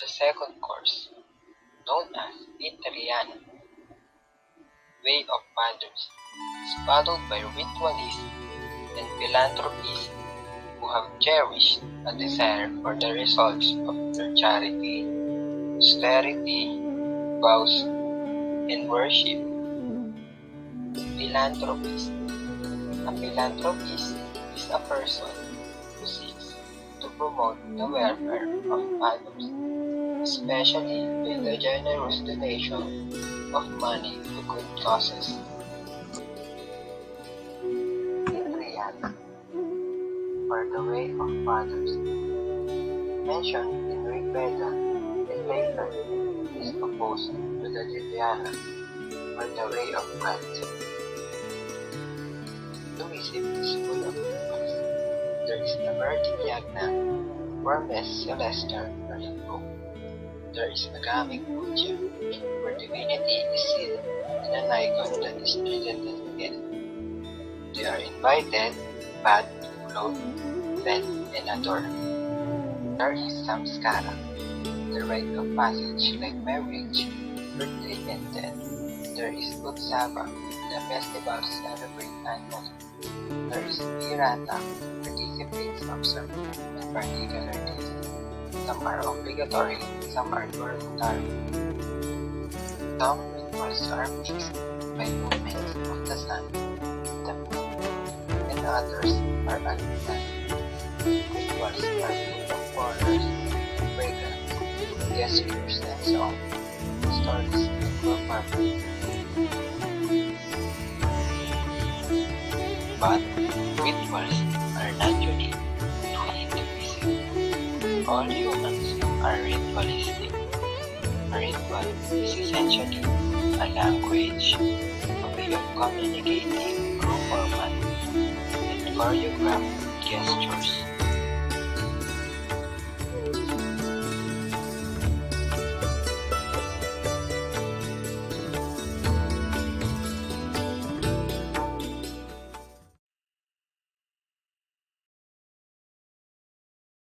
The second course, known as Iteriana, Way of Fathers, is followed by ritualists and philanthropists who have cherished a desire for the results of their charity, austerity, vows, and worship. Philanthropist. A philanthropist is a person who seeks to promote the welfare of others, especially with the generous donation of money to good causes. Itriana, or the way of fathers, mentioned in Rigveda and later is opposed to the Dhyana, or the way of gods. Hinduism is full of rituals. There is the Verdic Yagna, where Miss Celestial are invoked. There is Agamic Puja, where divinity is seen in an icon that is treated as dead. They are invited, bathed, clothed, fed, and adored. There is Samskara, the rite of passage like marriage, birthday, and death. There is Utsava, the festival to celebrate annually. There is Virata, participants observe in particular days. Some are obligatory, some are voluntary. Some rituals are fixed by movements of the sun, the moon, and others are unplanned. Rituals are full of colors, fragrance, gestures, and song, stories, and performance. But rituals are not unique to Hinduism. All humans are ritualistic. A ritual is essentially a language, a way of communicating through format and choreographed gestures.